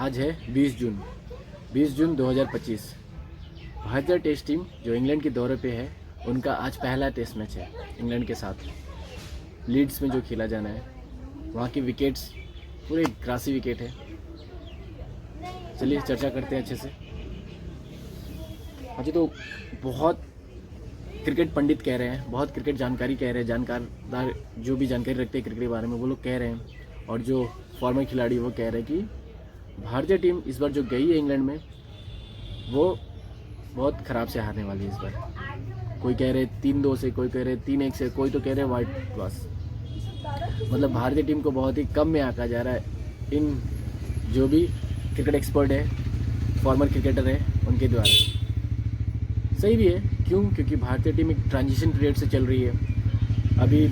आज है 20 जून 2025। भारतीय टेस्ट टीम जो इंग्लैंड के दौरे पे है, उनका आज पहला टेस्ट मैच है इंग्लैंड के साथ। लीड्स में जो खेला जाना है, वहाँ की विकेट्स पूरे ग्रासी विकेट है। चलिए चर्चा करते हैं अच्छे से। आज तो बहुत क्रिकेट पंडित कह रहे हैं, बहुत क्रिकेट जानकारी कह रहे हैं, जानकारदार जो भी जानकारी रखते हैं क्रिकेट के बारे में वो लोग कह रहे हैं, और जो फॉर्मर खिलाड़ी वो कह रहे हैं कि भारतीय टीम इस बार जो गई है इंग्लैंड में वो बहुत ख़राब से हारने वाली है इस बार। कोई कह रहे 3-2 से, कोई कह रहे 3-1 से, कोई तो कह रहे वाइट टॉस। मतलब भारतीय टीम को बहुत ही कम में आंका जा रहा है इन जो भी क्रिकेट एक्सपर्ट है, फॉर्मर क्रिकेटर है, उनके द्वारा। सही भी है, क्यों? क्योंकि भारतीय टीम एक ट्रांजिशन पीरियड से चल रही है। अभी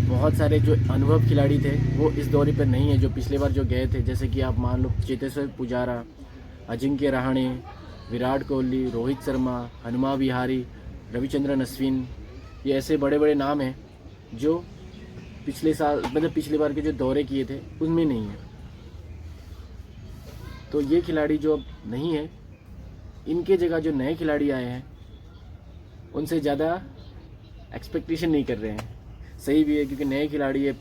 बहुत सारे जो अनुभव खिलाड़ी थे वो इस दौरे पर नहीं है जो पिछले बार जो गए थे। जैसे कि आप मान लो चेतेश्वर पुजारा, अजिंक्य रहाणे, विराट कोहली, रोहित शर्मा, हनुमा विहारी, रविचंद्रन अश्विन, ये ऐसे बड़े बड़े नाम हैं जो पिछले साल मतलब पिछले बार के जो दौरे किए थे उनमें नहीं है। तो ये खिलाड़ी जो अब नहीं है, इनके जगह जो नए खिलाड़ी आए हैं उनसे ज़्यादा एक्सपेक्टेशन नहीं कर रहे हैं। सही भी है, क्योंकि नए खिलाड़ी है,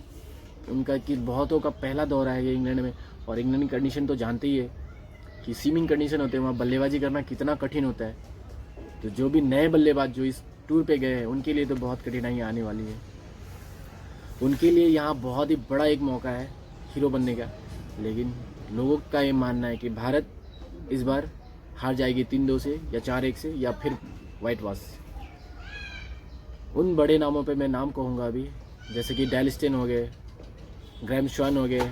उनका कि बहुतों का पहला दौरा है ये इंग्लैंड में, और इंग्लैंड की कंडीशन तो जानते ही है कि सीमिंग कंडीशन होते हैं, वहाँ बल्लेबाजी करना कितना कठिन होता है। तो जो भी नए बल्लेबाज जो इस टूर पे गए हैं उनके लिए तो बहुत कठिनाई आने वाली है। उनके लिए यहाँ बहुत ही बड़ा एक मौका है हीरो बनने का। लेकिन लोगों का ये मानना है कि भारत इस बार हार जाएगी 3-2 से या 4-1 से, या फिर वाइट वॉश। उन बड़े नामों पे मैं नाम कहूँगा अभी, जैसे कि डेल स्टेन हो गए, ग्रैम स्वैन हो गए,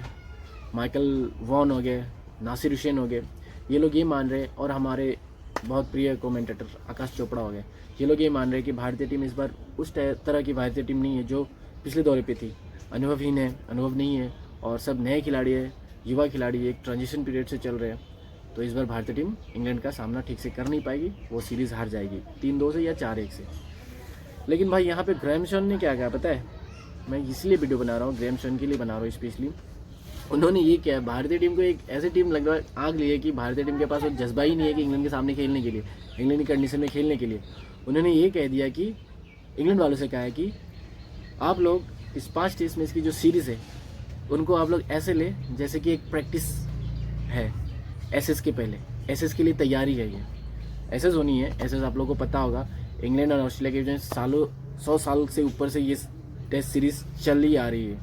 माइकल वॉन हो गए, नासिर हुसैन हो गए। ये लोग ये मान रहे, और हमारे बहुत प्रिय कमेंटेटर आकाश चोपड़ा हो गए, ये लोग ये मान रहे कि भारतीय टीम इस बार उस तरह की भारतीय टीम नहीं है जो पिछले दौरे पे थी। अनुभवहीन है, अनुभव नहीं है, और सब नए खिलाड़ी है, युवा खिलाड़ी, एक ट्रांजिशन पीरियड से चल रहे हैं। तो इस बार भारतीय टीम इंग्लैंड का सामना ठीक से कर नहीं पाएगी, वो सीरीज़ हार जाएगी 3-2 से या 4-1 से। लेकिन भाई यहाँ पे ग्रैम स्वैन ने क्या कहा पता है? मैं इसलिए वीडियो बना रहा हूँ, ग्रैम स्वैन के लिए बना रहा हूँ स्पेशली। उन्होंने ये किया, भारतीय टीम को एक ऐसी टीम लग आग ली है कि भारतीय टीम के पास वो जज्बा ही नहीं है कि इंग्लैंड के सामने खेलने के लिए, इंग्लैंड की कंडीशन में खेलने के लिए। उन्होंने ये कह दिया कि इंग्लैंड वालों से कहा है कि आप लोग इस 5 टेस्ट मैच की जो सीरीज़ है उनको आप लोग ऐसे ले जैसे कि एक प्रैक्टिस है एसएस के पहले। एसएस के लिए तैयारी है, ये एसएस होनी है। एसएस आप लोगों को पता होगा, इंग्लैंड और ऑस्ट्रेलिया के जो सालों 100 साल से ऊपर से ये टेस्ट सीरीज़ चल ही आ रही है,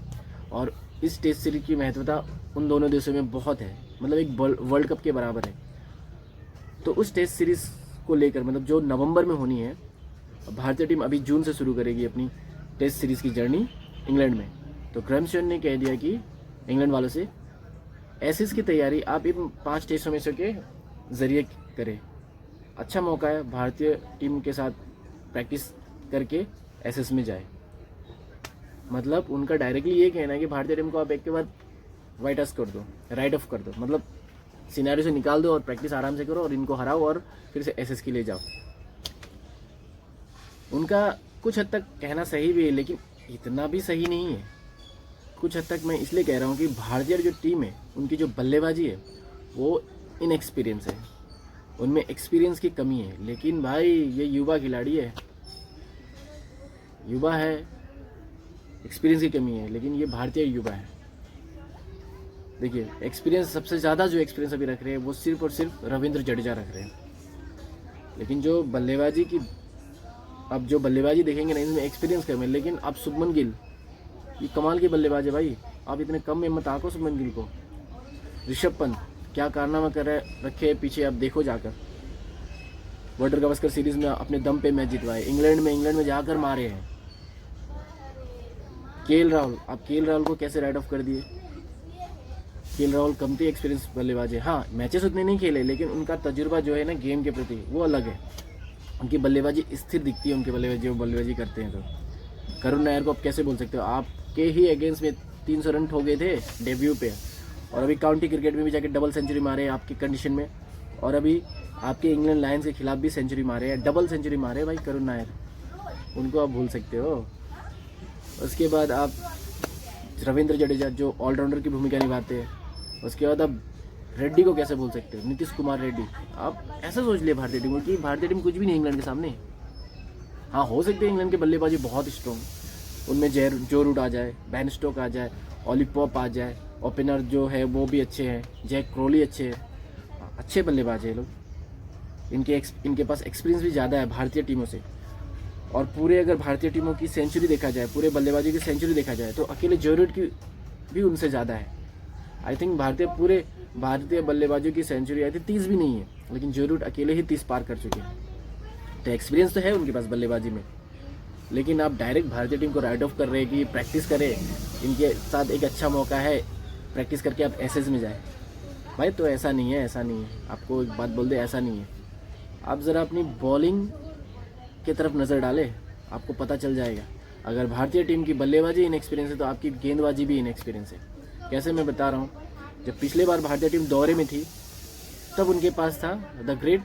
और इस टेस्ट सीरीज की महत्वता उन दोनों देशों में बहुत है, मतलब एक वर्ल्ड कप के बराबर है। तो उस टेस्ट सीरीज़ को लेकर, मतलब जो नवंबर में होनी है, भारतीय टीम अभी जून से शुरू करेगी अपनी टेस्ट सीरीज़ की जर्नी इंग्लैंड में। तो ग्रैम स्वैन ने कह दिया कि इंग्लैंड वालों से एसएस की तैयारी आप इन 5 टेस्ट मैच के ज़रिए करें। अच्छा मौका है भारतीय टीम के साथ प्रैक्टिस करके एसएस में जाए। मतलब उनका डायरेक्टली ये कहना है कि भारतीय टीम को आप एक के बाद राइट ऑफ कर दो, मतलब सिनेरियो से निकाल दो और प्रैक्टिस आराम से करो और इनको हराओ और फिर से एसएस के लिए जाओ। उनका कुछ हद तक कहना सही भी है, लेकिन इतना भी सही नहीं है। कुछ हद तक मैं इसलिए कह रहा हूँ कि भारतीय जो टीम है उनकी जो बल्लेबाजी है वो इनएक्सपीरियंस है, उनमें एक्सपीरियंस की कमी है। लेकिन भाई ये युवा खिलाड़ी है, युवा है, एक्सपीरियंस की कमी है, लेकिन ये भारतीय युवा है। देखिए एक्सपीरियंस सबसे ज़्यादा जो एक्सपीरियंस अभी रख रहे हैं वो सिर्फ और सिर्फ रविंद्र जडेजा रख रहे हैं। लेकिन जो बल्लेबाजी की अब जो बल्लेबाजी देखेंगे ना, इनमें एक्सपीरियंस कम है। लेकिन अब शुभमन गिल ये कमाल की बल्लेबाज है भाई, आप इतने कम में मत आको शुभमन गिल को। ऋषभ पंत क्या कारनामा कर रखे पीछे, आप देखो जाकर। वर्ल्ड गावस्कर सीरीज में अपने दम पे मैच जितवाए, इंग्लैंड में जाकर मारे हैं। केएल राहुल, आप केएल राहुल को कैसे राइट ऑफ कर दिए? केएल राहुल कमती एक्सपीरियंस बल्लेबाज है। हाँ मैचेस उतने नहीं खेले, लेकिन उनका तजुर्बा जो है ना गेम के प्रति वो अलग है। उनकी बल्लेबाजी स्थिर दिखती है, उनकी बल्लेबाजी करते हैं। तो करुण नायर को आप कैसे बोल सकते हो? आपके ही अगेंस्ट में 300 रन ठोके थे डेब्यू पे, और अभी काउंटी क्रिकेट में भी जाके डबल सेंचुरी मारे आपकी कंडीशन में, और अभी आपके इंग्लैंड लायंस के खिलाफ भी सेंचुरी मारे हैं, डबल सेंचुरी मारे भाई करुण नायर। उनको आप भूल सकते हो? उसके बाद आप रविंद्र जडेजा जो ऑलराउंडर की भूमिका निभाते हैं। उसके बाद अब रेड्डी को कैसे बोल सकते हो, नीतीश कुमार रेड्डी। आप ऐसा सोच लिए भारतीय टीम को कि भारतीय टीम कुछ भी नहीं इंग्लैंड के सामने। हाँ, हो सकते हैं इंग्लैंड के बल्लेबाजी बहुत स्ट्रॉन्ग, उनमें जो रूट आ जाए, बैन स्टोक आ जाए, ऑली पॉप आ जाए, ओपनर जो है वो भी अच्छे हैं, जैक क्रोली अच्छे हैं, अच्छे बल्लेबाज हैं लोग। इनके पास एक्सपीरियंस भी ज़्यादा है भारतीय टीमों से। और पूरे अगर भारतीय टीमों की सेंचुरी देखा जाए, पूरे बल्लेबाजी की सेंचुरी देखा जाए, तो अकेले जो रूट की भी उनसे ज़्यादा है। आई थिंक पूरे भारतीय बल्लेबाजों की सेंचुरी आई थी 30 भी नहीं है, लेकिन जो रूट अकेले ही 30 पार कर चुके हैं। तो एक्सपीरियंस तो है उनके पास बल्लेबाजी में, लेकिन आप डायरेक्ट भारतीय टीम को राइट ऑफ कर रहे हैं कि प्रैक्टिस करें, इनके साथ एक अच्छा मौका है, प्रैक्टिस करके आप एसएस में जाए। भाई तो ऐसा नहीं है, ऐसा नहीं है। आपको एक बात बोल दे, ऐसा नहीं है। आप ज़रा अपनी बॉलिंग की तरफ नज़र डालें, आपको पता चल जाएगा। अगर भारतीय टीम की बल्लेबाजी इनएक्सपीरियंस है तो आपकी गेंदबाजी भी इनएक्सपीरियंस है। कैसे, मैं बता रहा हूँ। जब पिछले बार भारतीय टीम दौरे में थी, तब उनके पास था द ग्रेट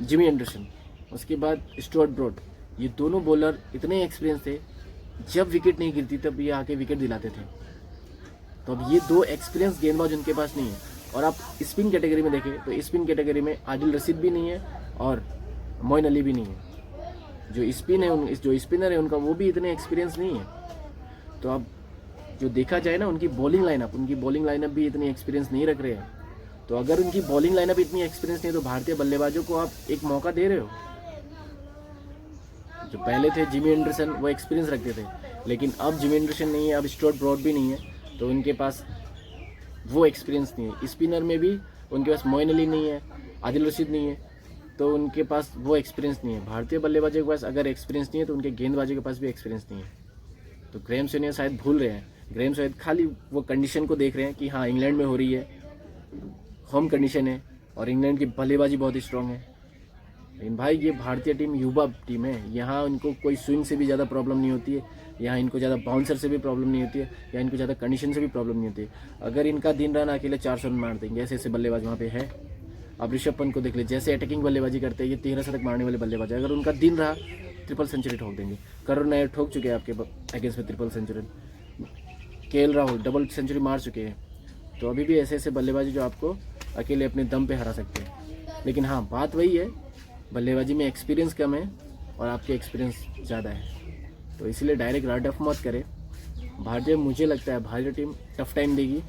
जिमी एंडरसन, उसके बाद स्टुअर्ट ब्रॉड। ये दोनों बॉलर इतने एक्सपीरियंस थे, जब विकेट नहीं गिरती तब ये आके विकेट दिलाते थे। तो अब ये दो एक्सपीरियंस गेंदबाज उनके पास नहीं है। और आप स्पिन कैटेगरी में देखें तो स्पिन कैटेगरी में आदिल रशीद भी नहीं है और मोइन अली भी नहीं है। जो स्पिनर है उनका, वो भी इतने एक्सपीरियंस नहीं है। तो अब जो देखा जाए ना, उनकी बॉलिंग लाइनअप भी इतनी एक्सपीरियंस नहीं रख रहे हैं। तो अगर उनकी बॉलिंग लाइनअप इतनी एक्सपीरियंस नहीं है, तो भारतीय बल्लेबाजों को आप एक मौका दे रहे हो। जो पहले थे जिमी एंडरसन, वो एक्सपीरियंस रखते थे, लेकिन अब जिमी एंडरसन नहीं है, अब स्टुअर्ट ब्रॉड भी नहीं है, तो उनके पास वो एक्सपीरियंस नहीं है। स्पिनर में भी उनके पास मोइन अली नहीं है, आदिल रशीद नहीं है, तो उनके पास वो एक्सपीरियंस नहीं है। भारतीय बल्लेबाजों के पास अगर एक्सपीरियंस नहीं है, तो उनके गेंदबाजों के पास भी एक्सपीरियंस नहीं है। तो ग्रेम सोनिया शायद भूल रहे हैं। ग्रेम सोनिया खाली वो कंडीशन को देख रहे हैं कि हाँ, इंग्लैंड में हो रही है, होम कंडीशन है और इंग्लैंड की बल्लेबाजी बहुत स्ट्रॉन्ग है। लेकिन भाई, ये भारतीय टीम युवा टीम है, यहाँ इनको कोई स्विंग से भी ज़्यादा प्रॉब्लम नहीं होती है, यहाँ इनको ज़्यादा बाउंसर से भी प्रॉब्लम नहीं होती है, या इनको ज़्यादा कंडीशन से भी प्रॉब्लम नहीं होती है। अगर इनका दिन रन अकेले 400 रन मार देंगे, ऐसे ऐसे बल्लेबाज वहाँ पे है। अब ऋषभ पंत को देख ले, जैसे अटैकिंग बल्लेबाजी करते हैं, ये 13 शतक मारने वाले बल्लेबाज है। अगर उनका दिन रहा, ट्रिपल सेंचुरी ठोक देंगे। करुण नायर ठोक चुके हैं आपके अगेंस्ट में triple century. KL Rahul double century मार चुके हैं। तो अभी भी ऐसे ऐसे बल्लेबाजी जो आपको अकेले अपने दम पे हरा सकते हैं। लेकिन हाँ, बात वही है, बल्लेबाजी में एक्सपीरियंस कम है और आपके एक्सपीरियंस ज़्यादा है। तो इसलिए डायरेक्ट राइट ऑफ मत करें। मुझे लगता है भारतीय टीम टफ टाइम देगी,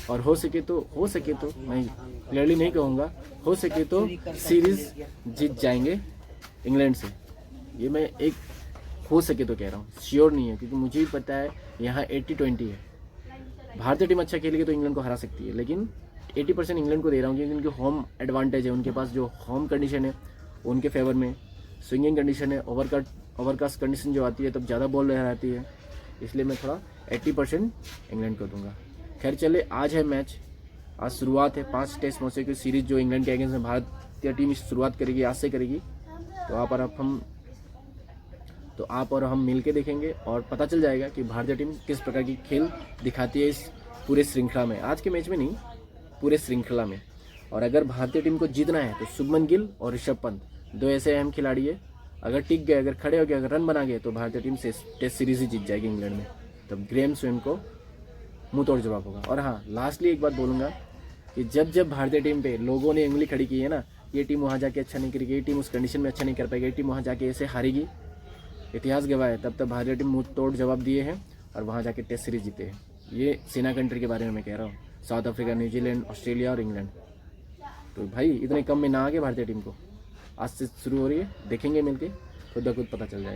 और हो सके तो मैं क्लियरली नहीं कहूँगा, हो सके तो सीरीज़ जीत जाएंगे इंग्लैंड से। ये मैं एक हो सके तो कह रहा हूँ, श्योर नहीं है, क्योंकि मुझे भी पता है यहाँ 80-20 है। भारतीय टीम अच्छा खेलेगी तो इंग्लैंड को हरा सकती है, लेकिन 80% इंग्लैंड को दे रहा हूँ, क्योंकि उनकी होम एडवांटेज है। उनके पास जो होम कंडीशन है उनके फेवर में, स्विंगिंग कंडीशन है, ओवरकास्ट कंडीशन जो आती है तब ज़्यादा बॉल रहती है, इसलिए मैं थोड़ा 80% इंग्लैंड को दूंगा। खैर चले, आज है मैच, आज शुरुआत है 5 टेस्ट मैचों की सीरीज जो इंग्लैंड के अगेंस्ट में भारतीय टीम शुरुआत करेगी, आज से करेगी। तो आप और हम मिल के देखेंगे और पता चल जाएगा कि भारतीय टीम किस प्रकार की खेल दिखाती है इस पूरे श्रृंखला में, आज के मैच में नहीं, पूरे श्रृंखला में। और अगर भारतीय टीम को जीतना है तो शुभमन गिल और ऋषभ पंत दो ऐसे अहम खिलाड़ी है, अगर टिक गए, अगर खड़े हो गए, अगर रन बना गए, तो भारतीय टीम से टेस्ट सीरीज ही जीत जाएगी इंग्लैंड में। तब ग्रेम स्वेन को मुंह तोड़ जवाब होगा। और हाँ, लास्टली एक बात बोलूँगा कि जब भारतीय टीम पे लोगों ने उंगली खड़ी की है ना, ये टीम वहाँ जाके अच्छा नहीं करेगी, ये टीम उस कंडीशन में अच्छा नहीं कर पाएगी, ये टीम वहाँ जाके ऐसे हारेगी, इतिहास गवाह है, तब भारतीय टीम मुंह तोड़ जवाब दिए हैं और वहाँ जाके टेस्ट सीरीज जीते हैं। ये सेना कंट्री के बारे में मैं कह रहा हूँ, साउथ अफ्रीका, न्यूजीलैंड, ऑस्ट्रेलिया और इंग्लैंड। तो भाई इतने कम में ना आगे भारतीय टीम को, आज से शुरू हो रही है, देखेंगे मिलके, खुद ब खुद पता चल जाएगा।